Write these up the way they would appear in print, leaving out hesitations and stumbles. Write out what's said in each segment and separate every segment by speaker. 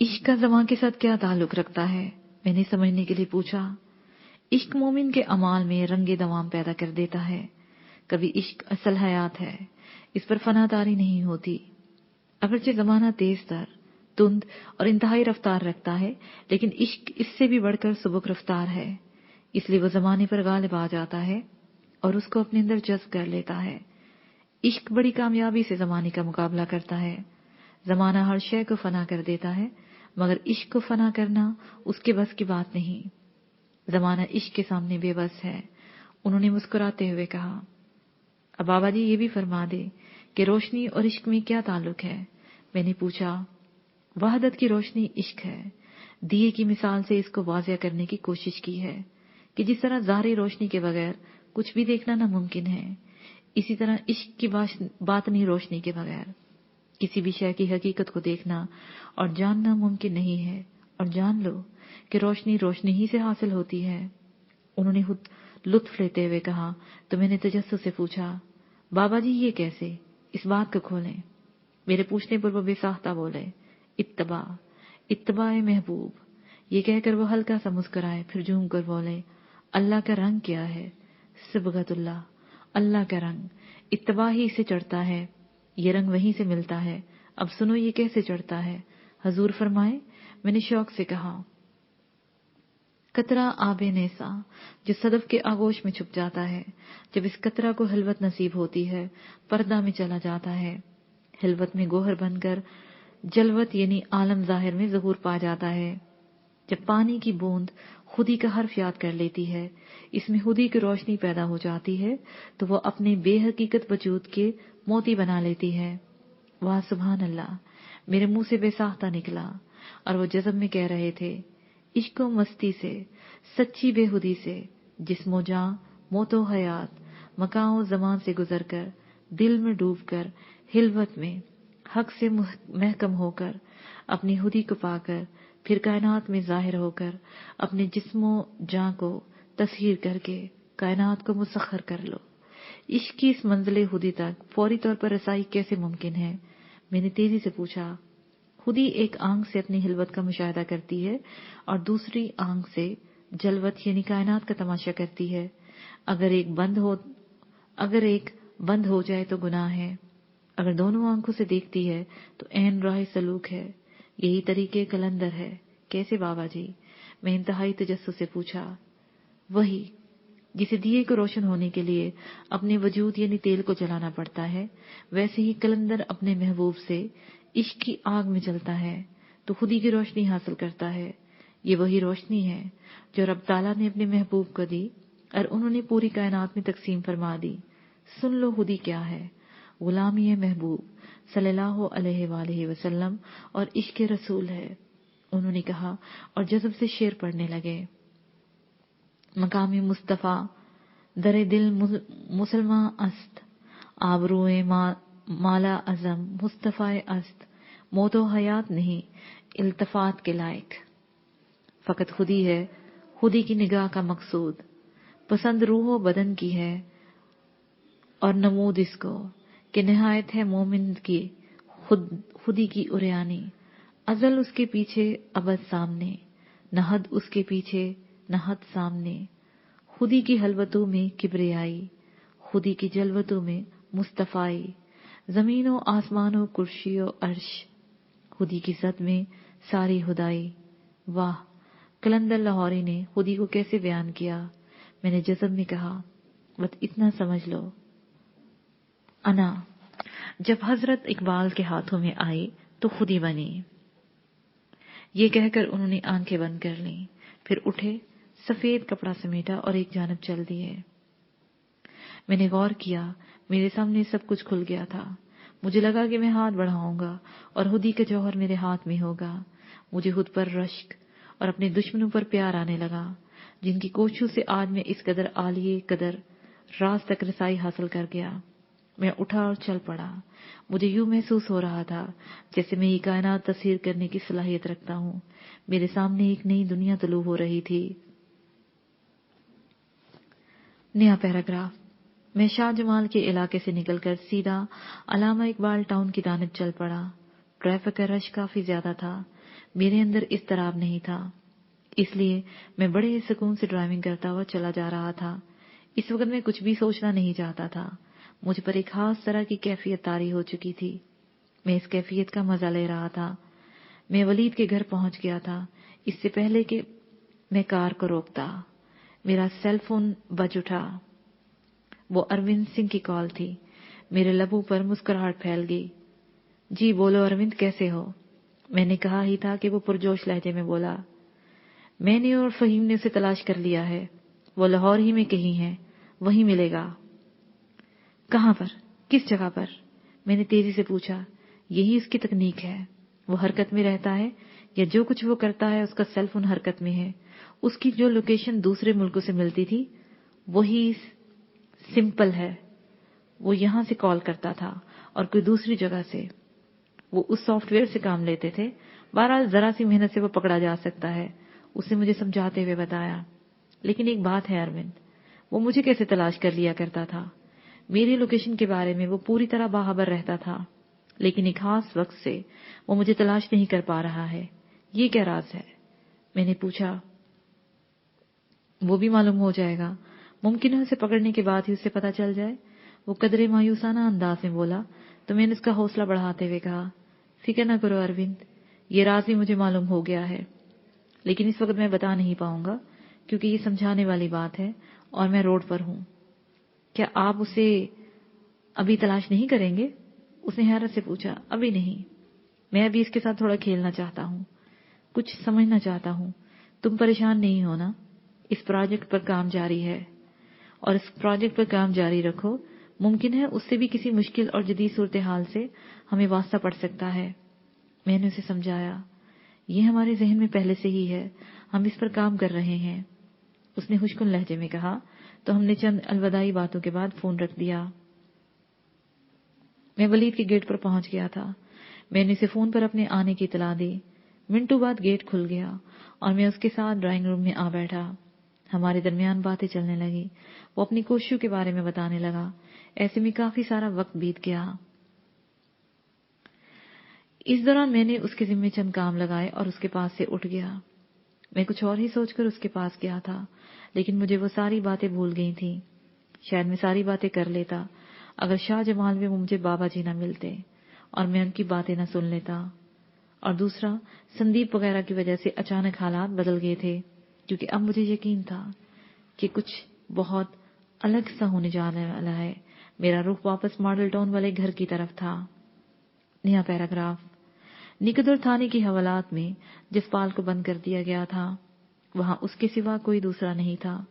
Speaker 1: عشق کا زمان کے ساتھ کیا تعلق رکھتا ہے؟ میں نے سمجھنے کے لیے پوچھا۔ عشق مومن کے اعمال میں رنگ دوام پیدا کر دیتا ہے۔ کبھی عشق اصل حیات ہے، اس پر فنا تاری نہیں ہوتی۔ اگرچہ زمانہ تیز تر، تند اور انتہائی رفتار رکھتا ہے، لیکن عشق اس سے بھی بڑھ کر سبک رفتار ہے، اس لیے وہ زمانے پر غالب آ جاتا ہے اور اس کو اپنے اندر جذب کر لیتا ہے۔ عشق بڑی کامیابی سے زمانے کا مقابلہ کرتا ہے۔ زمانہ ہر شے کو فنا کر دیتا ہے، مگر عشق کو فنا کرنا اس کے بس کی بات نہیں۔ زمانہ عشق کے سامنے بے بس ہے۔ انہوں نے مسکراتے ہوئے کہا، اب بابا جی یہ بھی فرما دے کہ روشنی اور عشق میں کیا تعلق ہے؟ میں نے پوچھا۔ وحدت کی روشنی عشق ہے۔ دیے کی مثال سے اس کو واضح کرنے کی کوشش کی ہے کہ جس طرح ظاہری روشنی کے بغیر کچھ بھی دیکھنا ناممکن ہے، اسی طرح عشق کی باطنی روشنی کے بغیر کسی بھی شے کی حقیقت کو دیکھنا اور جاننا ممکن نہیں ہے۔ اور جان لو کہ روشنی روشنی ہی سے حاصل ہوتی ہے۔ انہوں نے خود لطف لیتے ہوئے کہا تو میں نے تجسس سے پوچھا، بابا جی یہ کیسے؟ اس بات کو کھولیں۔ میرے پوچھنے پر وہ بے ساختہ بولے، اتباع محبوب۔ یہ کہہ کر وہ ہلکا سا مسکرائے، پھر جھوم کر بولے، اللہ کا رنگ کیا ہے؟ صبغت اللہ، اللہ کا رنگ، اتباع ہی سے چڑھتا ہے، یہ رنگ وہیں سے ملتا ہے۔ اب سنو یہ کیسے چڑھتا ہے؟ حضور فرمائے۔ میں نے شوق سے کہا، قطرہ آب نیسا جو صدف کے آغوش میں چھپ جاتا ہے، جب اس قطرہ کو حلوت نصیب ہوتی ہے، پردہ میں چلا جاتا ہے، حلوت میں گوہر بن کر جلوت یعنی عالم ظاہر میں ظہور پا جاتا ہے۔ جب پانی کی بوند خودی کا حرف یاد کر لیتی ہے، اس میں خودی کی روشنی پیدا ہو جاتی ہے، تو وہ اپنے بے حقیقت وجود کے موتی بنا لیتی ہے۔ واہ سبحان اللہ! میرے منہ سے بے ساختہ نکلا، اور وہ جذب میں کہہ رہے تھے، عشق و مستی سے، سچی بے خودی سے، جسم و جاں، موت و حیات، مکان و زمان سے گزر کر، دل میں ڈوب کر، حلوت میں حق سے محکم ہو کر، اپنی خودی کو پا کر، پھر کائنات میں ظاہر ہو کر، اپنے جسم و جاں کو تسخیر کر کے کائنات کو مسخر کر لو۔ عشق کی اس منزل خودی تک فوری طور پر رسائی کیسے ممکن ہے؟ میں نے تیزی سے پوچھا۔ خودی ایک آنکھ سے اپنی حلوت کا مشاہدہ کرتی ہے اور دوسری آنکھ سے جلوت یعنی کائنات کا تماشا کرتی ہے۔ اگر ایک بند ہو جائے تو گناہ ہے، اگر دونوں آنکھوں سے دیکھتی ہے تو عین راہ سلوک ہے۔ یہی طریقے قلندر ہے۔ کیسے بابا جی؟ میں انتہائی تجسس سے پوچھا۔ وہی جسے دیے کو روشن ہونے کے لیے اپنے وجود یعنی تیل کو جلانا پڑتا ہے، ویسے ہی قلندر اپنے محبوب سے عشق کی آگ میں جلتا ہے تو خودی کی روشنی حاصل کرتا ہے۔ یہ وہی روشنی ہے جو رب تعالیٰ نے اپنے محبوب کو دی اور انہوں نے پوری کائنات میں تقسیم فرما دی۔ سن لو خودی کیا ہے؟ غلامی محبوب صلی اللہ علیہ وآلہ وسلم اور عشق رسول ہے۔ انہوں نے کہا اور جذب سے شعر پڑھنے لگے، مقام مصطفیٰ در دل مسلماں است، آبروئے مالا ازم مصطفیٰ است، موت و حیات نہیں التفات کے لائق۔ فقط خودی ہے، خودی کی نگاہ کا مقصود، پسند روح و بدن کی ہے اور نمود اس کو کہ نہایت ہے مومن کی خودی کی عریانی، ازل اس کے پیچھے ابد سامنے، نہ حد اس کے پیچھے نہ حد سامنے، خودی کی حلوتوں میں کبریائی، خودی کی جلوتوں میں مصطفائی، زمین و آسمان و کرسی و عرش، خودی کی ذات میں ساری خدائی۔ واہ! قلندر لاہوری نے خودی کو کیسے بیان کیا؟ میں نے جذب میں کہا، بس اتنا سمجھ لو، انا جب حضرت اقبال کے ہاتھوں میں آئی تو خودی بنی۔ یہ کہہ کر انہوں نے آنکھیں بند کر لیں، پھر اٹھے، سفید کپڑا سمیٹا اور ایک جانب چل دیے۔ میں نے غور کیا، میرے سامنے سب کچھ کھل گیا تھا۔ مجھے لگا کہ میں ہاتھ بڑھاؤں گا اور خودی کا جوہر میرے ہاتھ میں ہوگا۔ مجھے خود پر رشک اور اپنے دشمنوں پر پیار آنے لگا، جن کی کوششوں سے آج میں اس قدر عالیہ قدر راز تک رسائی حاصل کر گیا۔ میں اٹھا اور چل پڑا۔ مجھے یوں محسوس ہو رہا تھا جیسے میں یہ کائنات تصویر کرنے کی صلاحیت رکھتا ہوں۔ میرے سامنے ایک نئی دنیا طلوع ہو رہی تھی۔ نیا پیراگراف۔ میں شاہ جمال کے علاقے سے نکل کر سیدھا علامہ اقبال ٹاؤن کی جانب چل پڑا۔ ٹریفک کا رش کافی زیادہ تھا۔ मेरे अंदर इज़्तिराब नहीं था, इसलिए मैं बड़े सुकून से ड्राइविंग करता हुआ चला जा रहा था। इस वक्त मैं कुछ भी सोचना नहीं चाहता था। मुझ पर एक खास तरह की कैफियत तारी हो चुकी थी। मैं इस कैफियत का मजा ले रहा था। मैं वलीद के घर पहुंच गया था इससे पहले कि मैं कार को रोकता। मेरा सेल फोन बज उठा। वो अरविंद सिंह की कॉल थी। मेरे लबों पर मुस्कुराहट फैल गई। जी बोलो अरविंद, कैसे हो? मैंने कहा ही था कि वो पुरजोश लहजे में बोला, मैंने और फहीम ने उसे तलाश कर लिया है। वो लाहौर ही में कहीं है, वहीं मिलेगा। कहाँ पर? किस जगह पर? मैंने तेजी से पूछा। यही उसकी तकनीक है। वो हरकत में रहता है, या जो कुछ वो करता है उसका सेल फोन हरकत में है। उसकी जो लोकेशन दूसरे मुल्कों से मिलती थी वही सिंपल है। वो यहां से कॉल करता था और कोई दूसरी जगह से। वो उस सॉफ्टवेयर से काम लेते थे। बहरहाल जरा सी मेहनत से वो पकड़ा जा सकता है, उसने मुझे समझाते हुए बताया। लेकिन एक बात है अरविंद, वो मुझे कैसे तलाश कर लिया करता था? मेरी लोकेशन के बारे में वो पूरी तरह बाखबर रहता था, लेकिन एक खास वक्त से वो मुझे तलाश नहीं कर पा रहा है। ये क्या राज है? मैंने पूछा। वो भी मालूम हो जाएगा। मुमकिन है उसे पकड़ने के बाद ही उसे पता चल जाए। वो कदरे मायूसाना अंदाज में बोला तो मैंने उसका हौसला बढ़ाते हुए कहा, फिक्र न करो अरविंद, ये राज भी मुझे मालूम हो गया है, लेकिन इस वक्त मैं बता नहीं पाऊंगा क्योंकि ये समझाने वाली बात है और मैं रोड पर हूं। क्या आप उसे अभी तलाश नहीं करेंगे? उसने हैरत से पूछा। अभी नहीं, मैं अभी इसके साथ थोड़ा खेलना चाहता हूं, कुछ समझना चाहता हूं। तुम परेशान नहीं होना, इस प्रोजेक्ट पर काम जारी है और इस प्रोजेक्ट पर काम जारी रखो। मुमकिन है उससे भी किसी मुश्किल और जदीद सूरत हाल से हमें वास्ता पड़ सकता है। मैंने उसे समझाया, ये हमारे जहन में पहले से ही है, हम इस पर काम कर रहे हैं। उसने खुशकुन लहजे में कहा तो हमने चंद अलविदाई बातों के बाद फोन रख दिया। मैं वलीद के गेट पर पहुंच गया था। मैंने उसे फोन पर अपने आने की इतला दी। मिनटों बाद गेट खुल गया और मैं उसके साथ ड्राइंग रूम में आ बैठा। हमारे दरमियान बातें चलने लगी। वो अपनी कोशिशों के बारे में बताने लगा। ऐसे में काफी सारा वक्त बीत गया। इस दौरान मैंने उसके जिम्मे चंद काम लगाए और उसके पास से उठ गया। मैं कुछ और ही सोचकर उसके पास गया था, लेकिन मुझे वो सारी बातें भूल गई थी। शायद मैं सारी बातें कर लेता अगर शाह जमाल में मुझे बाबा जी न मिलते और मैं उनकी बातें न सुन लेता। और दूसरा, संदीप वगैरह की वजह से अचानक हालात बदल गए थे, क्योंकि अब मुझे यकीन था कि कुछ बहुत अलग सा होने जाने वाला है। मेरा रुख वापस मॉडल टाउन वाले घर की तरफ था। नया पैराग्राफ। निकदर थाने की हवालात में जसपाल को बंद कर दिया गया था। वहां उसके सिवा कोई दूसरा नहीं था।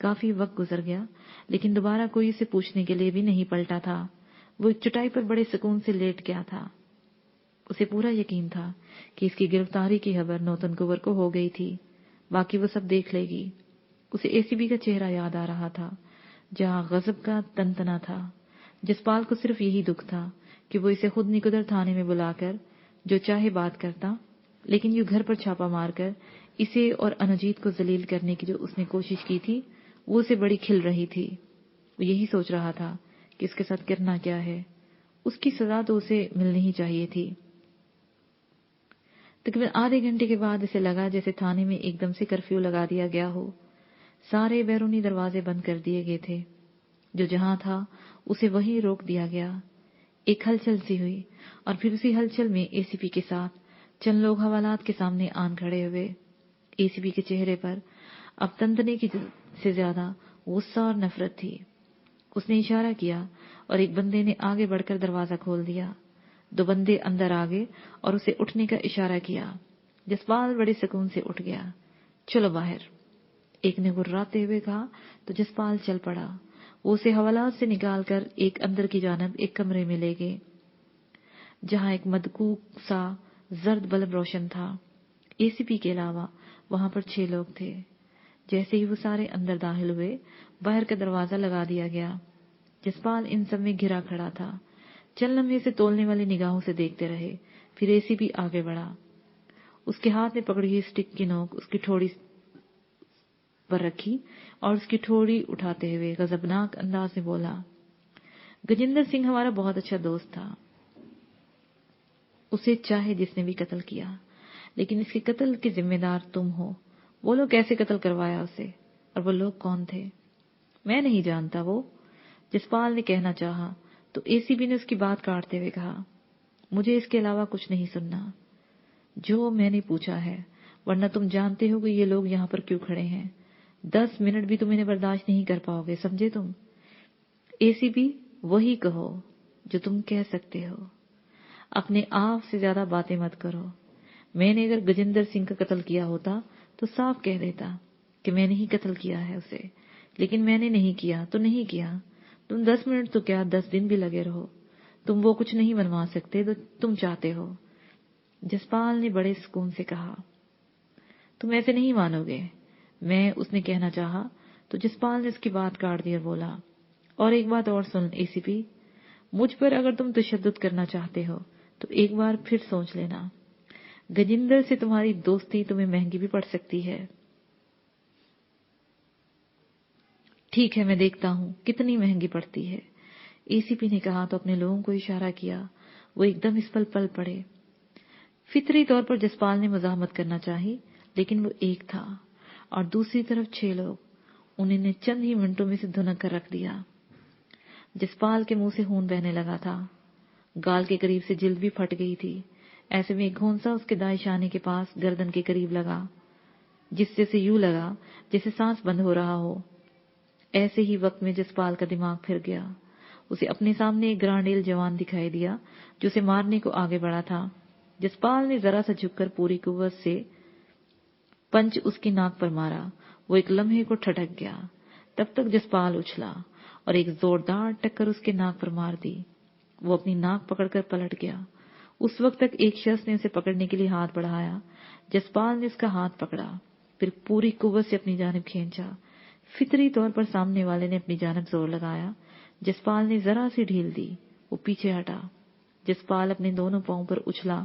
Speaker 1: काफी वक्त गुजर गया, लेकिन दोबारा कोई उसे पूछने के लिए भी नहीं पलटा था। वो एक चटाई पर बड़े सुकून से लेट गया था। उसे पूरा यकीन था कि इसकी गिरफ्तारी की खबर नौतन कुंवर को हो गई थी। बाकी वो सब देख लेगी। उसे एसीबी का चेहरा याद आ रहा था, जहां गजब का तंतना था। जसपाल को सिर्फ यही दुख था कि वो इसे खुद निकुदर थाने में बुलाकर जो चाहे बात करता, लेकिन यूं घर पर छापा मारकर इसे और अनुजीत को जलील करने की जो उसने कोशिश की थी, वो उसे बड़ी खिल रही थी। वो यही सोच रहा था कि इसके साथ करना क्या है। उसकी सजा तो उसे मिलनी ही चाहिए थी। तकरीबन आधे घंटे के बाद इसे लगा जैसे थाने में एकदम से कर्फ्यू लगा दिया गया हो। सारे बैरूनी दरवाजे बंद कर दिए गए थे। जो जहां था उसे वहीं रोक दिया गया। एक हलचल सी हुई और फिर उसी हलचल में एसीपी के साथ चंद लोग हवालात के सामने आन खड़े हुए। एसीपी के चेहरे पर अब तंतने की से ज्यादा गुस्सा और नफरत थी। उसने इशारा किया और एक बंदे ने आगे बढ़कर दरवाजा खोल दिया। दो बंदे अंदर आ गए और उसे उठने का इशारा किया। जसपाल बड़े सुकून से उठ गया। चलो बाहर, एक ने गुर्राते हुए कहा तो जसपाल चल पड़ा। वो उसे हवालात से निकालकर एक अंदर की जानब एक कमरे में ले गए, जहां एक मदकूक सा जर्द बल्ब रोशन था। एसीपी के अलावा वहां पर 6 लोग थे। जैसे ही वो सारे अंदर दाखिल हुए, बाहर का दरवाजा लगा दिया गया। जसपाल इन सब में घिरा खड़ा था। चल लम्हे से तोलने वाली निगाहों से देखते रहे। फिर एसीपी आगे बढ़ा। उसके हाथ में पकड़ी हुई स्टिक की नोक उसकी ठोड़ी पर रखी और उसकी ठोड़ी उठाते हुए गजबनाक अंदाज में बोला, गजेंद्र सिंह हमारा बहुत अच्छा दोस्त था। उसे चाहे जिसने भी कत्ल किया, लेकिन इसके कत्ल के जिम्मेदार तुम हो। बोलो कैसे कत्ल करवाया उसे, और वो लोग कौन थे? मैं नहीं जानता वो, जसपाल ने कहना चाहा तो एसीपी ने उसकी बात काटते हुए कहा, मुझे इसके अलावा कुछ नहीं सुनना। जो मैंने पूछा है, वरना तुम जानते हो कि ये लोग यहाँ पर क्यों खड़े हैं। 10 मिनट भी तुम इन्हें बर्दाश्त नहीं कर पाओगे, समझे तुम? एसीपी, वही कहो जो तुम कह सकते हो। अपने आप से ज्यादा बातें मत करो। मैंने अगर गजेंद्र सिंह का कत्ल किया होता तो साफ कह देता कि मैंने ही कत्ल किया है उसे, लेकिन मैंने नहीं किया तो नहीं किया। तुम 10 मिनट तो क्या 10 दिन भी लगे रहो, तुम वो कुछ नहीं बनवा सकते तो तुम चाहते हो। जसपाल ने बड़े सुकून से कहा, तुम ऐसे नहीं मानोगे। मैं उसने कहना चाहा तो जसपाल ने उसकी बात काट दी और बोला, और एक बात और सुन एसीपी, मुझ पर अगर तुम तशद्दुद करना चाहते हो तो एक बार फिर सोच लेना। गजेंद्र से तुम्हारी दोस्ती तुम्हें महंगी भी पड़ सकती है। ठीक है, मैं देखता हूं कितनी महंगी पड़ती है, एसीपी ने कहा तो अपने लोगों को इशारा किया। वो एकदम इस पल पल पड़े। फितरी तौर पर जसपाल ने मजामत करना चाही, लेकिन वो एक था और दूसरी तरफ 6 लोग। उन्होंने चंद ही मिनटों में से धुनक कर रख दिया। जसपाल के मुंह से खून बहने लगा था, गाल के करीब से जिल्द भी फट गई थी। ऐसे में एक घोंसा उसके दाएं शाने के पास गर्दन के करीब लगा, जिससे से यूं लगा जैसे सांस बंद हो रहा हो। ऐसे ही वक्त में जसपाल का दिमाग फिर गया। उसे अपने सामने एक ग्रांडेल जवान दिखाई दिया जो उसे मारने को आगे बढ़ा था। जसपाल ने जरा सा झुककर पूरी कुव्वत से पंच उसकी नाक पर मारा। वो एक लम्हे को ठटक गया। तब तक जसपाल उछला और एक जोरदार टक्कर उसके नाक पर मार दी। वो अपनी नाक पकड़कर पलट गया। उस वक्त तक एक शख्स ने उसे पकड़ने के लिए हाथ बढ़ाया। जसपाल ने उसका हाथ पकड़ा, फिर पूरी कुव्वत से अपनी जानिब खींचा। फितरी तौर पर सामने वाले ने अपनी जानिब जोर लगाया। जसपाल ने जरा सी ढील दी, वो पीछे हटा। जसपाल अपने दोनों पांव पर उछला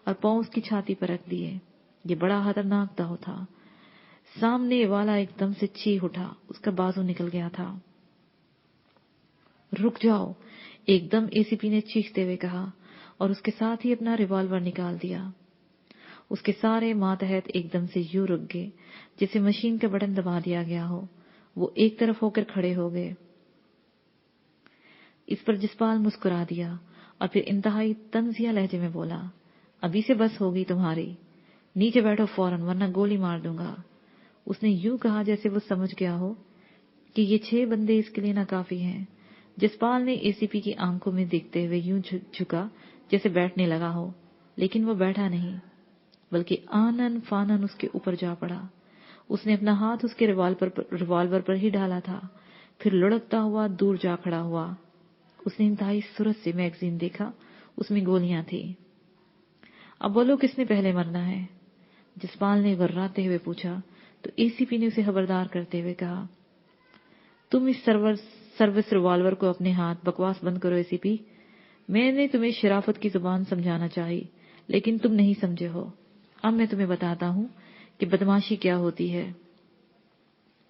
Speaker 1: और पांव उसकी छाती पर रख दिए। ये बड़ा खतरनाक दांव था। सामने वाला एकदम से चीख उठा, उसका बाजू निकल गया था। रुक जाओ, एकदम एसीपी ने चीखते हुए कहा और उसके साथ ही अपना रिवॉल्वर निकाल दिया। उसके सारे मातहत एकदम से यूं रुक गए जैसे मशीन का बटन दबा दिया गया हो। वो एक तरफ होकर खड़े हो गए। इस पर जसपाल मुस्कुरा दिया और फिर इंतहाई तंजिया लहजे में बोला, अभी से बस होगी तुम्हारी, नीचे बैठो फौरन वरना गोली मार दूंगा। उसने यूं कहा जैसे वो समझ गया हो कि ये 6 बंदे इसके लिए नाकाफी हैं। जसपाल ने एसीपी की आंखों में देखते हुए यूं झुका जैसे बैठने लगा हो, लेकिन वो बैठा नहीं, बल्कि आनन फानन उसके ऊपर जा पड़ा। उसने अपना हाथ उसके रिवॉल्वर पर ही डाला था, फिर लुढ़कता हुआ दूर जा खड़ा हुआ। उसने इंतहाई सूरत से मैगजीन देखा, उसमें गोलियां थी। अब बोलो किसने पहले मरना है? जसपाल ने वर्राते हुए पूछा तो एसीपी ने उसे खबरदार करते हुए कहा, तुम इस सर्विस रिवॉल्वर को अपने हाथ, बकवास बंद करो एसीपी। मैंने तुम्हें शराफत की जुबान समझाना चाहिए, लेकिन तुम नहीं समझे हो। अब मैं तुम्हें बताता हूं कि बदमाशी क्या होती है।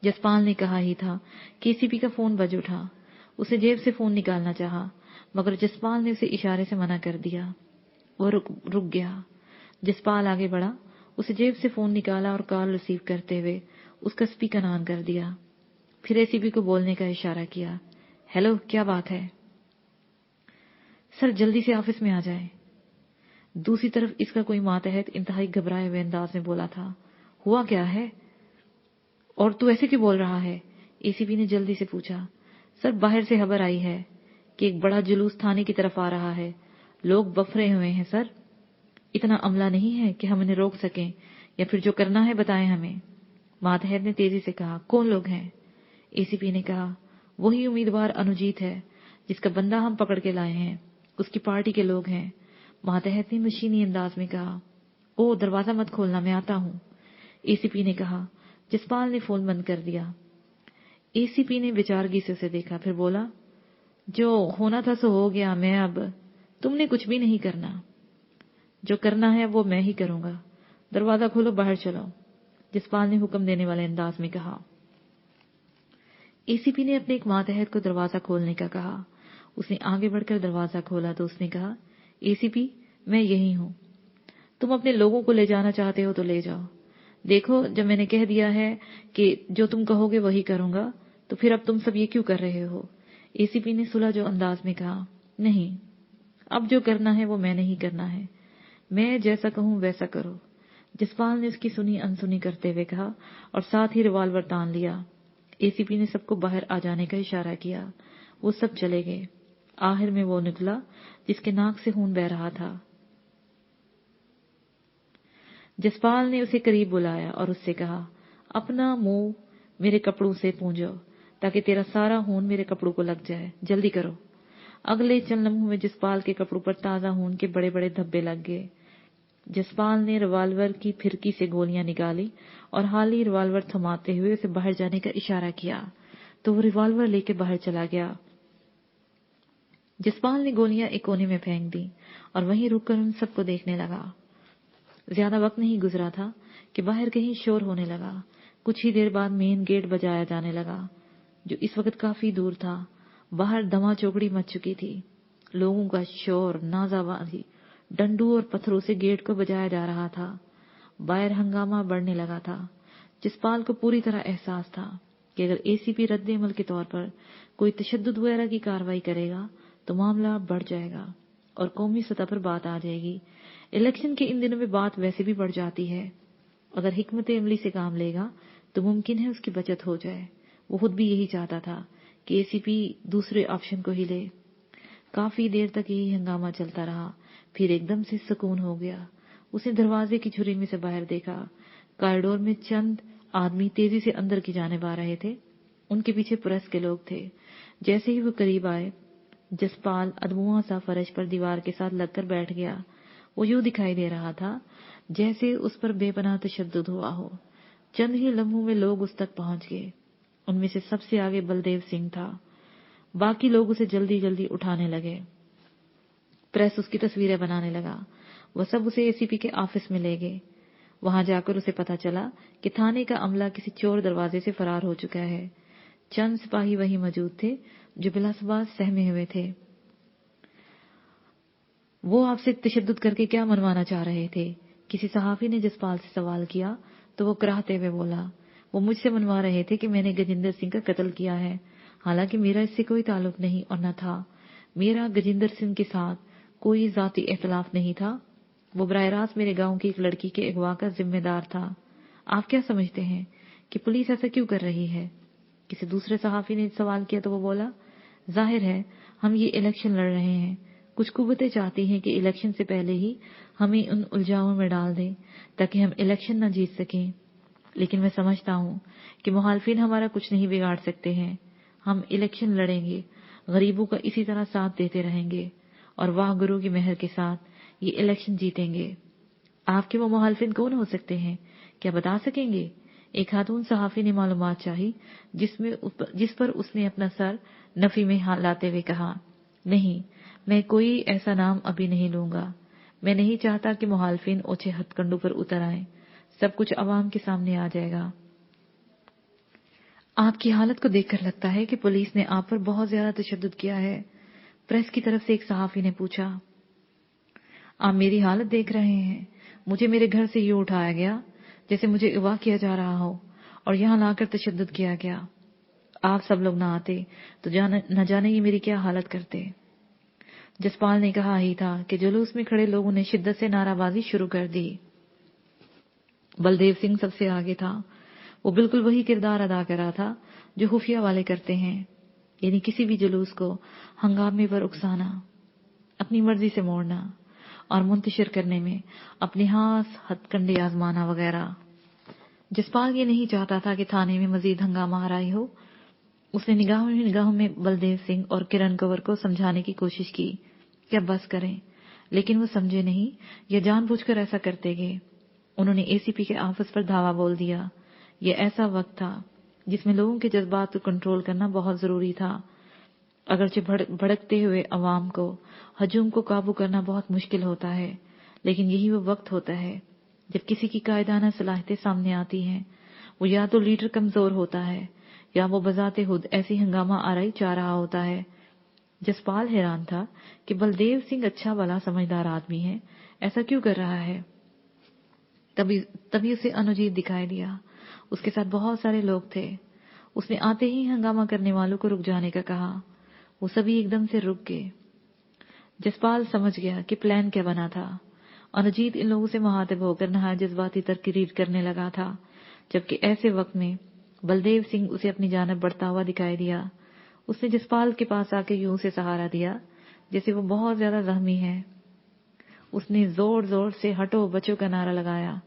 Speaker 1: जसपाल ने कहा ही था कि एसीपी का फोन बज उठा। उसे जेब से फोन निकालना चाहा, मगर जसपाल ने उसे इशारे से मना कर दिया। वो रुक गया। जसपाल आगे बढ़ा, उसे जेब से फोन निकाला और कॉल रिसीव करते हुए उसका स्पीकर ऑन कर दिया। फिर एसीपी को बोलने का इशारा किया, हेलो, क्या बात है? सर जल्दी से ऑफिस में आ जाए। दूसरी तरफ इसका कोई मातहत इंतहाई घबराए हुए अंदाज में बोला था, हुआ क्या है और तू ऐसे क्यों बोल रहा है? एसीपी ने जल्दी से पूछा। सर बाहर से खबर आई है कि एक बड़ा जुलूस थाने की तरफ आ रहा है। लोग बफरे हुए हैं सर। इतना अमला नहीं है कि हम इन्हें रोक सकें, या फिर जो करना है बताएं हमें। मातहत ने तेजी से कहा, कौन लोग हैं? एसीपी ने कहा, वही उम्मीदवार अनुजीत है जिसका बंदा हम पकड़ के लाए हैं, उसकी पार्टी के लोग हैं। मातहत ने मशीनी अंदाज में कहा, ओ दरवाजा मत खोलना, मैं आता हूं। एसीपी ने कहा। जसपाल ने फोन बंद कर दिया। एसीपी ने बेचारगी से उसे देखा, फिर बोला, जो होना था सो हो गया, मैं अब तुमने कुछ भी नहीं करना। जो करना है वो मैं ही करूंगा। दरवाजा खोलो, बाहर चलो, जसपाल ने हुक्म देने वाले अंदाज में कहा। एसीपी ने अपने एक मातहत को दरवाजा खोलने का कहा। उसने आगे बढ़कर दरवाजा खोला तो उसने कहा, एसीपी मैं यही हूं। तुम अपने लोगों को ले जाना चाहते हो तो ले जाओ। देखो, जब मैंने कह दिया है कि जो तुम कहोगे वही करूंगा, तो फिर अब तुम सब ये क्यों कर रहे हो? एसीपी ने सुलझे अंदाज में कहा। नहीं, अब जो करना है वो मैंने ही करना है। मैं जैसा कहूं वैसा करो। जसपाल ने उसकी सुनी अनसुनी करते हुए कहा और साथ ही रिवॉल्वर तान लिया। एसीपी ने सबको बाहर आ जाने का इशारा किया। वो सब चले गए। आखिर में वो निकला जिसके नाक से खून बह रहा था। जसपाल ने उसे करीब बुलाया और उससे कहा, अपना मुंह मेरे कपड़ों से पूंजो ताकि तेरा सारा खून मेरे कपड़ों को लग जाए। जल्दी करो। अगले चंद लम्हों में जसपाल के कपड़ों पर ताजा खून के बड़े बड़े धब्बे लग गए। जसपाल ने रिवॉल्वर की फिरकी से गोलियां निकाली और हाली रिवॉल्वर थमाते हुए उसे बाहर जाने का इशारा किया तो वो रिवॉल्वर लेकर बाहर चला गया। जसपाल ने गोलियां एक कोने में फेंक दी और वहीं रुककर उन सबको देखने लगा। ज्यादा वक्त नहीं गुजरा था कि बाहर कहीं शोर होने लगा। कुछ ही देर बाद मेन गेट बजाया जाने लगा, जो इस वक्त काफी दूर था। बाहर धमा चौकड़ी मच चुकी थी। लोगों का शोर, नाजाबाजी, डंडू और पत्थरों से गेट को बजाया जा रहा था। बाहर हंगामा बढ़ने लगा था। जसपाल को पूरी तरह एहसास था कि अगर एसीपी रद्द-ए-अमल के तौर पर कोई तशद्दुद वगैरह की कार्रवाई करेगा तो मामला बढ़ जाएगा और कौमी सतह पर बात आ जाएगी। इलेक्शन के इन दिनों में बात वैसे भी बढ़ जाती है। अगर हिकमत अमली से काम लेगा तो मुमकिन है उसकी बचत हो जाए। वो खुद भी यही चाहता था कि एसीपी दूसरे ऑप्शन को ही ले। काफी देर तक यही हंगामा चलता रहा। फिर एकदम से सुकून हो गया। उसने दरवाजे की झुर्री में से बाहर देखा। कॉरिडोर में चंद आदमी तेजी से अंदर की जानिब आ रहे थे। उनके पीछे प्रेस के लोग थे। जैसे ही वो करीब आए, जसपाल अधमुआ सा फर्श पर दीवार के साथ लगकर बैठ गया। वो यूं दिखाई दे रहा था जैसे उस पर बेपनाह तशद्दुद हुआ हो। चंद ही लम्हों में लोग उस तक पहुंच गए। उनमें से सबसे आगे बलदेव सिंह था। बाकी लोग उसे जल्दी जल्दी उठाने लगे। प्रेस उसकी तस्वीरें बनाने लगा। वह सब उसे एसीपी के ऑफिस में ले गए। वहां जाकर उसे पता चला कि थाने का अमला किसी चोर दरवाजे से फरार हो चुका है। चंद सिपाही वहीं मौजूद थे जो बिलासबाज सहमे हुए थे। वो आपसे तशद्दुद करके क्या मनवाना चाह रहे थे? किसी सहाफी ने जसपाल से सवाल किया तो वो कराहते हुए बोला, वो मुझसे मनवा रहे थे कि मैंने गजेंद्र सिंह का कत्ल किया है। हालांकि मेरा इससे कोई ताल्लुक नहीं और न था। मेरा गजेंद्र सिंह के साथ कोई जाती इख्तिलाफ नहीं था। वो बराह रास्त मेरे गांव की एक लड़की के अगवा का जिम्मेदार था। आप क्या समझते हैं कि पुलिस ऐसा क्यों कर रही है? किसी दूसरे सहाफी ने सवाल किया तो वो बोला, जाहिर है हम ये इलेक्शन लड़ रहे हैं। कुछ कुव्वतें चाहती हैं कि इलेक्शन से पहले ही हमें उन उलझाओं में डाल दें ताकि हम इलेक्शन न जीत सकें। लेकिन मैं समझता हूं कि मुखालिफिन हमारा कुछ नहीं बिगाड़ सकते हैं। हम इलेक्शन लड़ेंगे, गरीबों का इसी तरह साथ देते रहेंगे और वाह गुरु की मेहर के साथ ये इलेक्शन जीतेंगे। आपके वो मुखालिफिन कौन हो सकते हैं, क्या बता सकेंगे? एक खातून सहाफी ने मालूमात चाही जिस पर उसने अपना सर नफी में लाते हुए कहा, नहीं, मैं कोई ऐसा नाम अभी नहीं लूंगा। मैं नहीं चाहता कि मुखालिफिन ओछे हथकंडों पर उतर आए। सब कुछ अवाम के सामने आ जाएगा। आपकी हालत को देखकर लगता है कि पुलिस ने आप पर बहुत ज्यादा तशद्दुद किया है। प्रेस की तरफ से एक सहाफी ने पूछा। आप मेरी हालत देख रहे हैं। मुझे मेरे घर से यूं उठाया गया जैसे मुझे अगवा किया जा रहा हो और यहां लाकर तशद्दुद किया गया। आप सब लोग ना आते तो न जाने ये मेरी क्या हालत करते। जसपाल ने कहा ही था कि जुलूस में खड़े लोगों ने शिद्दत से नाराबाजी शुरू कर दी। बलदेव सिंह सबसे आगे था। वो बिल्कुल वही किरदार अदा कर रहा था जो खुफिया वाले करते हैं, यानी किसी भी जुलूस को हंगामे पर उकसाना, अपनी मर्जी से मोड़ना और मुंतशिर करने में अपने हाथ हथकंडे आजमाना वगैरह। जसपाल ये नहीं चाहता था कि थाने में मजीद हंगामा आराई हो। उसने निगाहों में बलदेव सिंह और किरण कंवर को समझाने की कोशिश की कि अब बस करें, लेकिन वो समझे नहीं या जानबूझकर ऐसा करते गए। उन्होंने एसीपी के ऑफिस पर धावा बोल दिया। यह ऐसा वक्त था जिसमें लोगों के जज्बात को कंट्रोल करना बहुत जरूरी था। अगरचे भड़कते हुए अवाम को, हजूम को काबू करना बहुत मुश्किल होता है, लेकिन यही वो वक्त होता है जब किसी की कायदाना सलाहियतें सामने आती हैं। वो या तो लीडर कमजोर होता है या वो बजाते खुद ऐसी हंगामा आराई चाह रहा होता है। जसपाल हैरान था कि बलदेव सिंह अच्छा भला समझदार आदमी है, ऐसा क्यों कर रहा है। तभी उसे अनुजीत दिखाई दिया। उसके साथ बहुत सारे लोग थे। उसने आते ही हंगामा करने वालों को रुक जाने का कहा। वो सभी एकदम से रुक गए। जसपाल समझ गया कि प्लान क्या बना था। अनुजीत इन लोगों से मुखातिब होकर नहाए जज्बाती तकरीर करने लगा था, जबकि ऐसे वक्त में बलदेव सिंह उसे अपनी जानब बढ़ता हुआ दिखाई दिया। उसने जसपाल के पास आके यूं से सहारा दिया जैसे वो बहुत ज्यादा जख्मी है। उसने जोर जोर से हटो बच्चों का नारा लगाया।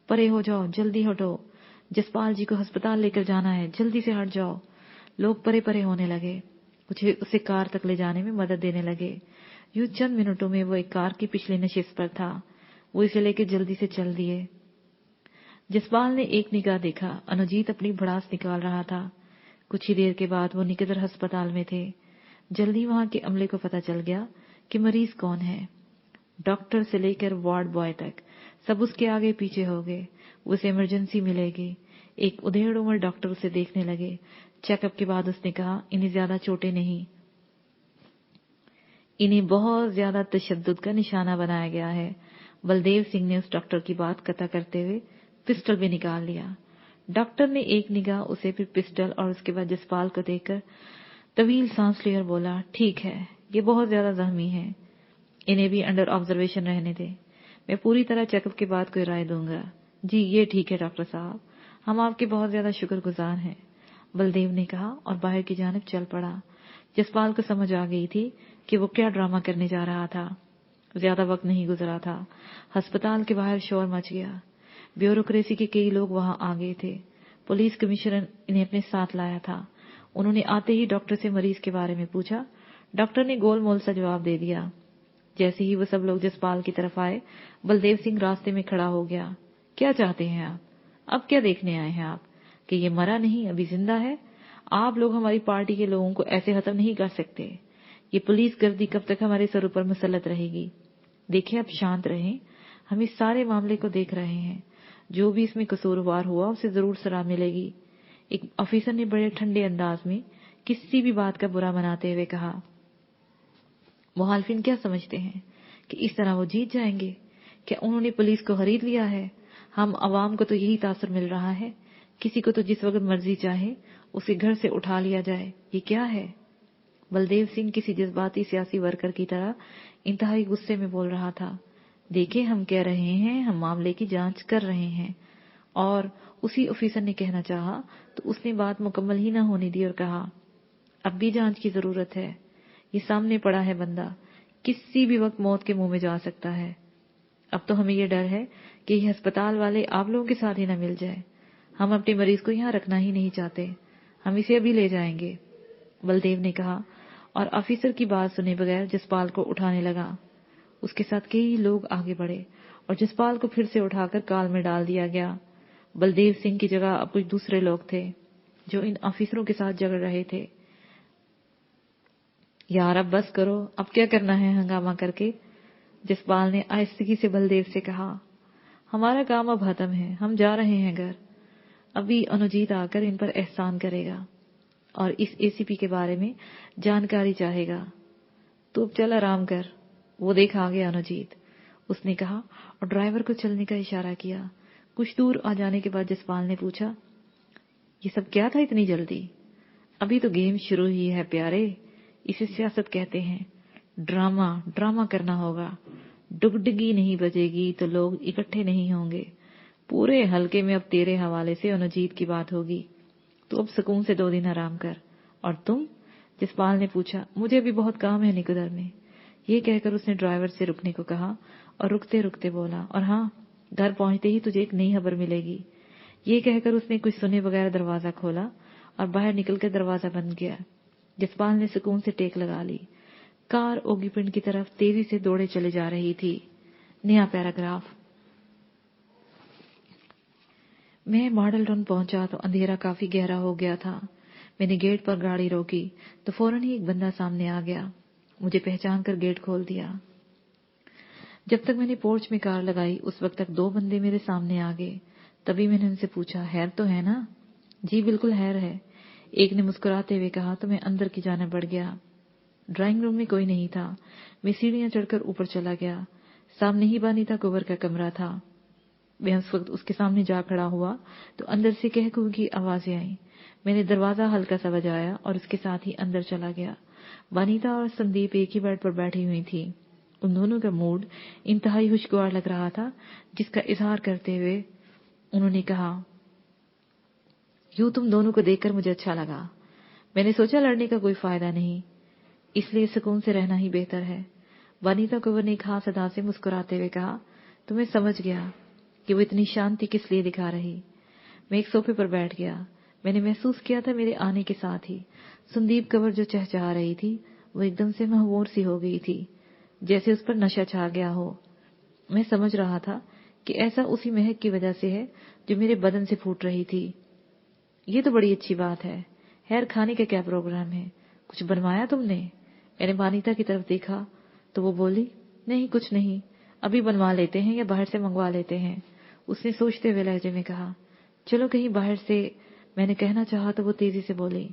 Speaker 1: परे हो जाओ, जल्दी हटो, जसपाल जी को अस्पताल लेकर जाना है, जल्दी से हट जाओ। लोग परे परे होने लगे। उसे कार तक ले जाने में मदद देने लगे। यूं चंद मिनटों में वो एक कार की पिछली नशिस्त पर था। वो इसे लेकर जल्दी से चल दिए। जसपाल ने एक निगाह देखा, अनुजीत अपनी भड़ास निकाल रहा था। कुछ ही देर के बाद वो निकटर अस्पताल में थे। जल्दी वहां के अमले को पता चल गया कि मरीज कौन है। डॉक्टर से लेकर वार्ड बॉय तक सब उसके आगे पीछे हो गए। उसे इमरजेंसी मिलेगी। एक उधेड़ उम्र डॉक्टर उसे देखने लगे। चेकअप के बाद उसने कहा, इन्हें ज्यादा चोटें नहीं, इन्हें बहुत ज्यादा तशद्दुद का निशाना बनाया गया है। बलदेव सिंह ने उस डॉक्टर की बात कता करते हुए पिस्टल भी निकाल लिया। डॉक्टर ने एक निगाह उसे, फिर पिस्टल और उसके बाद जसपाल को देखकर तवील सांस ली और बोला, ठीक है, ये बहुत ज्यादा जख्मी है, इन्हें भी अंडर ऑब्जर्वेशन रहने दे। मैं पूरी तरह चेकअप के बाद कोई राय दूंगा। जी ये ठीक है डॉक्टर साहब, हम आपके बहुत ज्यादा शुक्रगुजार हैं, बलदेव ने कहा और बाहर की जानिब चल पड़ा। जसपाल को समझ आ गई थी कि वो क्या ड्रामा करने जा रहा था। ज्यादा वक्त नहीं गुजरा था, अस्पताल के बाहर शोर मच गया। ब्यूरोक्रेसी के कई लोग वहां आ गए थे। पुलिस कमिश्नर इन्हें अपने साथ लाया था। उन्होंने आते ही डॉक्टर से मरीज के बारे में पूछा। डॉक्टर ने गोलमोल सा जवाब दे दिया। जैसे ही वो सब लोग जसपाल की तरफ आए, बलदेव सिंह रास्ते में खड़ा हो गया। क्या चाहते हैं आप? अब क्या देखने आए हैं आप कि ये मरा नहीं, अभी जिंदा है? आप लोग हमारी पार्टी के लोगों को ऐसे खत्म नहीं कर सकते। ये पुलिस गर्दी कब तक हमारे सर पर मुसल्लत रहेगी? देखिए, आप शांत रहें, हम इस सारे मामले को देख रहे हैं। जो भी इसमें कसूरवार हुआ उसे जरूर सजा मिलेगी। एक ऑफिसर ने बड़े ठंडे अंदाज में किसी भी बात का बुरा मनाते हुए कहा। मुखालिफिन क्या समझते हैं कि इस तरह वो जीत जाएंगे? क्या उन्होंने पुलिस को खरीद लिया है? हम अवाम को तो यही तासर मिल रहा है, किसी को तो जिस वक्त मर्जी चाहे उसे घर से उठा लिया जाए। ये क्या है? बलदेव सिंह किसी जज्बाती सियासी वर्कर की तरह इंतहाई गुस्से में बोल रहा था। देखिए, हम कह रहे हैं, हम मामले की जांच कर रहे हैं। और उसी ऑफिसर ने कहना चाहा तो उसने बात मुकम्मल ही न होने दी और कहा, अब भी जांच की जरूरत है। ये सामने पड़ा है बंदा, किसी भी वक्त मौत के मुंह में जा सकता है। अब तो हमें ये डर है कि ये अस्पताल वाले आप लोगों के साथ ही न मिल जाए। हम अपने मरीज को यहाँ रखना ही नहीं चाहते, हम इसे अभी ले जाएंगे, बलदेव ने कहा और ऑफिसर की बात सुने बगैर जसपाल को उठाने लगा। उसके साथ कई लोग आगे बढ़े और जसपाल को फिर से उठाकर कार में डाल दिया गया। बलदेव सिंह की जगह अब कुछ दूसरे लोग थे जो इन ऑफिसरों के साथ झगड़ रहे थे। यार अब बस करो, अब क्या करना है हंगामा करके? जसपाल ने आहिस्तगी से बलदेव से कहा। हमारा काम अब खत्म है, हम जा रहे हैं घर। अभी अनुजीत आकर इन पर एहसान करेगा और इस एसीपी के बारे में जानकारी चाहेगा। तो अब चल आराम कर, वो देख आ गया अनुजीत, उसने कहा और ड्राइवर को चलने का इशारा किया। कुछ दूर आ जाने के बाद जसपाल ने पूछा, ये सब क्या था इतनी जल्दी? अभी तो गेम शुरू ही है प्यारे, इसे सियासत कहते हैं। ड्रामा करना होगा। डुगडुगी नहीं बजेगी तो लोग इकट्ठे नहीं होंगे। पूरे हलके में अब तेरे हवाले से अनुजीत की बात होगी। तो अब सुकून से 2 दिन आराम कर। और तुम? जसपाल ने पूछा। मुझे भी बहुत काम है निकुदर में। ये कहकर उसने ड्राइवर से रुकने को कहा और रुकते रुकते बोला, और हाँ, घर पहुंचते ही तुझे एक नई खबर मिलेगी। ये कहकर उसने कुछ सुने बगैर दरवाजा खोला और बाहर निकलकर दरवाजा बंद किया। जसपाल ने सुकून से टेक लगा ली। कार ओगीपिंड की तरफ तेजी से दौड़े चले जा रही थी। नया पैराग्राफ। मैं मॉडल टाउन पहुंचा तो अंधेरा काफी गहरा हो गया था। मैंने गेट पर गाड़ी रोकी तो फौरन ही एक बंदा सामने आ गया। मुझे पहचान कर गेट खोल दिया। जब तक मैंने पोर्च में कार लगाई उस वक्त तक 2 बंदे मेरे सामने आ गए। तभी मैंने उनसे पूछा, हैर तो है ना? जी बिल्कुल हैर है, एक ने मुस्कुराते हुए कहा तो मैं अंदर की जाने बढ़ गया। ड्राइंग रूम में कोई नहीं था। मैं सीढ़ियां चढ़कर ऊपर चला गया। सामने ही बानी था कुंवर का कमरा था। मैं उस वक्त उसके सामने जा खड़ा हुआ तो अंदर से कह कू की आवाजें आई। मैंने दरवाजा हल्का सा बजाया और उसके साथ ही अंदर चला गया। वनीता और संदीप एक ही बेड पर बैठी हुई थी। उन दोनों का मूड इंतहाई खुशगवार लग रहा था, जिसका इजहार करते हुए उन्होंने कहा, यूं तुम दोनों को देखकर मुझे अच्छा लगा। मैंने सोचा लड़ने का कोई फायदा नहीं, इसलिए सुकून से रहना ही बेहतर है। वनीता को ने खास अदा से मुस्कुराते हुए कहा, तो मैं समझ गया कि वो इतनी शांति किस लिए दिखा रही। मैं एक सोफे पर बैठ गया। मैंने महसूस किया था मेरे आने के साथ ही संदीप कवर जो चहचहा रही थी वो एकदम से महवूर सी हो गई थी, जैसे उस पर नशा छा गया हो। मैं समझ रहा था कि ऐसा उसी महक की वजह से है जो मेरे बदन से फूट रही थी। ये तो बड़ी अच्छी बात है। खैर, खाने का क्या प्रोग्राम है? कुछ बनवाया तुमने? मैंने वानिता की तरफ देखा तो वो बोली, नहीं कुछ नहीं, अभी बनवा लेते हैं या बाहर से मंगवा लेते हैं। उसने सोचते हुए लहजे में कहा, चलो कहीं बाहर से। मैंने कहना चाहा तो वो तेजी से बोली,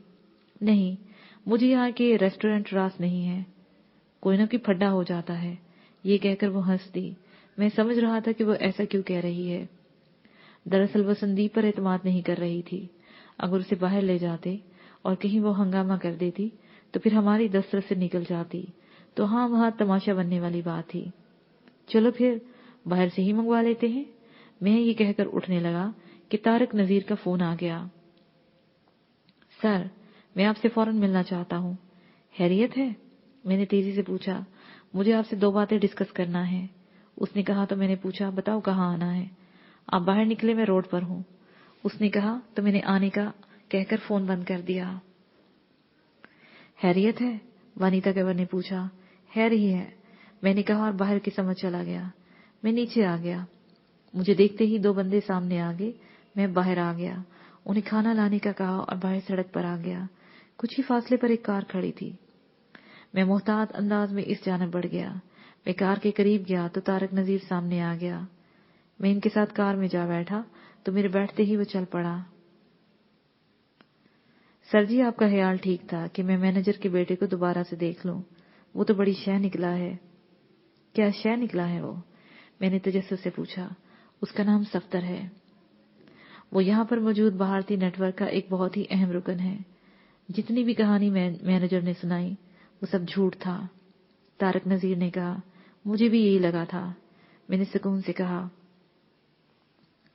Speaker 1: नहीं, मुझे यहाँ के रेस्टोरेंट रास नहीं है, कोई ना कोई फड्डा हो जाता है। ये कहकर वो हंस दी। मैं समझ रहा था कि वो ऐसा क्यों कह रही है। दरअसल वो संदीप पर एतमाद नहीं कर रही थी। अगर उसे बाहर ले जाते और कहीं वो हंगामा कर देती तो फिर हमारी दस्तरस से निकल जाती, तो हाँ, वहां तमाशा बनने वाली बात थी। चलो फिर बाहर से ही मंगवा लेते हैं। मैं ये कहकर उठने लगा कि तारक नजीर का फोन आ गया। सर, मैं आपसे फौरन मिलना चाहता हूँ। खैरियत है? मैंने तेजी से पूछा। मुझे आपसे 2 बातें डिस्कस करना है। उसने कहा तो मैंने पूछा, बताओ कहाँ आना है? आप बाहर निकले, मैं रोड पर हूँ। उसने कहा तो मैंने आने का कहकर फोन बंद कर दिया। खैरियत है? वनीता केवर ने पूछा। खैर ही है, मैंने कहा और बाहर की समझ चला गया। मैं नीचे आ गया। मुझे देखते ही 2 बंदे सामने आ गए। मैं बाहर आ गया, उन्हें खाना लाने का कहा और बाहर सड़क पर आ गया। कुछ ही फासले पर एक कार खड़ी थी। मैं मोहतात अंदाज में इस जानब बढ़ गया। मैं कार के करीब गया तो तारक नजीर सामने आ गया। मैं इनके साथ कार में जा बैठा तो मेरे बैठते ही वो चल पड़ा। सर जी, आपका ख्याल ठीक था कि मैं मैनेजर के बेटे को दोबारा से देख लूं। वो तो बड़ी शय निकला है। क्या शय निकला है वो? मैंने तजस्सुस से पूछा। उसका नाम सफ्तर है। वो यहाँ पर मौजूद भारतीय नेटवर्क का एक बहुत ही अहम रुकन है। जितनी भी कहानी मैनेजर ने सुनाई वो सब झूठ था। तारक नजीर ने कहा, मुझे भी यही लगा था। मैंने सुकून से कहा,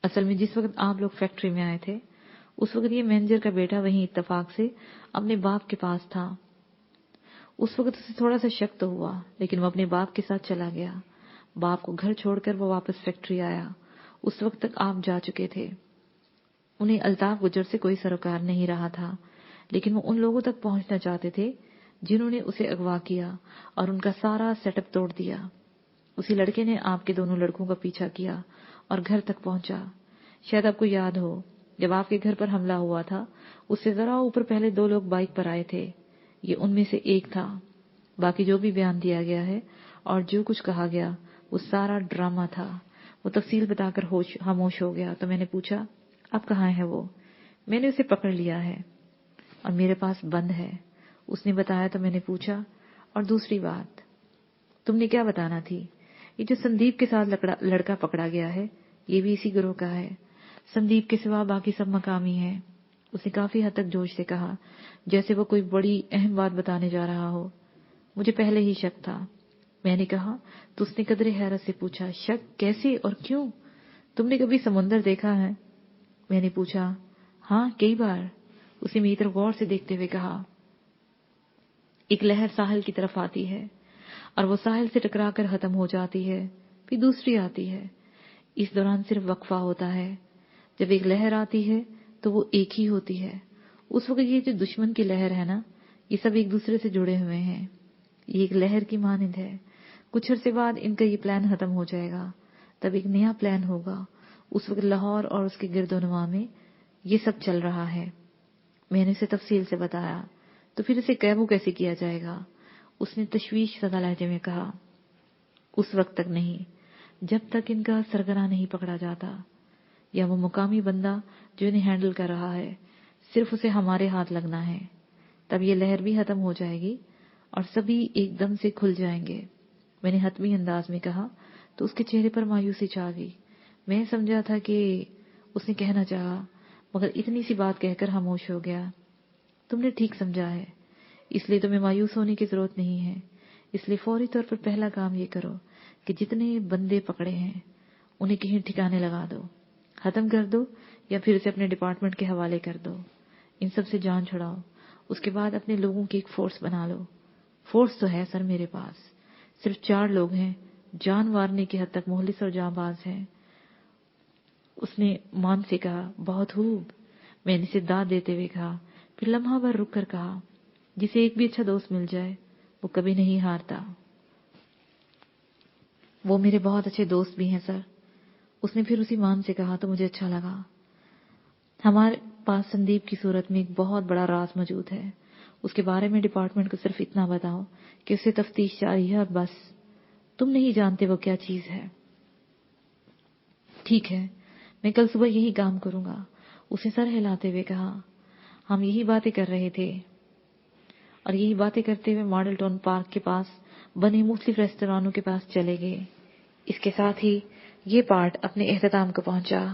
Speaker 1: असल में जिस वक्त आप लोग फैक्ट्री में आए थे उस वक्त ये मैनेजर का बेटा वहीं इत्तेफाक से अपने बाप के पास था। उस वक्त उसे थोड़ा सा शक तो हुआ, लेकिन वो अपने बाप के साथ चला गया। बाप को घर छोड़कर वो वापस फैक्ट्री आया। उस वक्त तक आप जा चुके थे। उन्हें अल्ताफ गुजर से कोई सरोकार नहीं रहा था, लेकिन वो उन लोगों तक पहुंचना चाहते थे जिन्होंने उसे अगवा किया और उनका सारा सेटअप तोड़ दिया। उसी लड़के ने आपके दोनों लड़कों का पीछा किया और घर तक पहुंचा। शायद आपको याद हो, जब आपके घर पर हमला हुआ था उससे जरा ऊपर पहले 2 लोग बाइक पर आए थे। ये उनमें से एक था। बाकी जो भी बयान दिया गया है और जो कुछ कहा गया वो सारा ड्रामा था। वो तफसील बताकर खामोश हो गया। तो मैंने पूछा, अब कहाँ है वो? मैंने उसे पकड़ लिया है और मेरे पास बंद है, उसने बताया। तो मैंने पूछा, और दूसरी बात तुमने क्या बताना थी? ये जो संदीप के साथ लड़का पकड़ा गया है ये भी इसी गिरोह का है। संदीप के सिवा बाकी सब मकामी हैं। उसने काफी हद तक जोश से कहा, जैसे वो कोई बड़ी अहम बात बताने जा रहा हो। मुझे पहले ही शक था। मैंने कहा तो उसने कदरे हैरत से पूछा, शक कैसे और क्यों? तुमने कभी समुंदर देखा है? मैंने पूछा, हाँ कई बार। उसने मेरी तरफ गौर से देखते हुए कहा, एक लहर साहिल की तरफ आती है और वो साहिल से टकराकर खत्म हो जाती है, फिर दूसरी आती है। इस दौरान सिर्फ वक्फा होता है। जब एक लहर आती है तो वो एक ही होती है। उस वक्त ये जो दुश्मन की लहर है ना, ये सब एक दूसरे से जुड़े हुए हैं। ये एक लहर की मानिंद है। कुछ अरसे बाद इनका ये प्लान खत्म हो जाएगा, तब एक नया प्लान होगा। उस वक्त लाहौर और उसके गिरदोनवा में ये सब चल रहा है। मैंने उसे तफसील से बताया। तो फिर इसे काबू कैसे किया जाएगा? उसने तशवीश ज़दा लहजे में कहा, उस वक्त तक नहीं जब तक इनका सरगना नहीं पकड़ा जाता, या वो मुकामी बंदा जो इन्हें हैंडल कर रहा है सिर्फ उसे हमारे हाथ लगना है। तब ये लहर भी खत्म हो जाएगी और सभी एकदम से खुल जाएंगे। मैंने हतमी अंदाज में कहा तो उसके चेहरे पर मायूसी छा गई। میں سمجھا تھا کہ اس نے کہنا چاہا، مگر اتنی سی بات کہہ کر خاموش ہو گیا۔ تم نے ٹھیک سمجھا ہے، اس لیے تمہیں مایوس ہونے کی ضرورت نہیں ہے۔ اس لیے فوری طور پر پہلا کام یہ کرو کہ جتنے بندے پکڑے ہیں انہیں کہیں ٹھکانے لگا دو، ختم کر دو یا پھر اسے اپنے ڈپارٹمنٹ کے حوالے کر دو۔ ان سب سے جان چھڑاؤ، اس کے بعد اپنے لوگوں کی ایک فورس بنا لو۔ فورس تو ہے سر میرے پاس، صرف 4 لوگ ہیں، جان مارنے کی حد تک مخلص اور جاں باز ہیں۔ اس نے مان سے کہا، بہت خوب۔ میں نے اسے داد دیتے ہوئے کہا، پھر لمحہ بھر رک کر کہا، جسے ایک بھی اچھا دوست مل جائے وہ کبھی نہیں ہارتا۔ وہ میرے بہت اچھے دوست بھی ہیں سر۔ اس نے پھر اسی مان سے کہا تو مجھے اچھا لگا۔ ہمارے پاس سندیپ کی صورت میں ایک بہت بڑا راز موجود ہے، اس کے بارے میں ڈپارٹمنٹ کو صرف اتنا بتاؤ کہ اسے تفتیش جاری ہے اور بس، تم نہیں جانتے وہ کیا چیز ہے۔ ٹھیک ہے، میں کل صبح یہی کام کروں گا، اس نے سر ہلاتے ہوئے کہا۔ ہم یہی باتیں کر رہے تھے اور یہی باتیں کرتے ہوئے ماڈل ٹاؤن پارک کے پاس بنے مختلف ریستورانوں کے پاس چلے گئے۔ اس کے ساتھ ہی یہ پارٹ اپنے اختتام کو پہنچا۔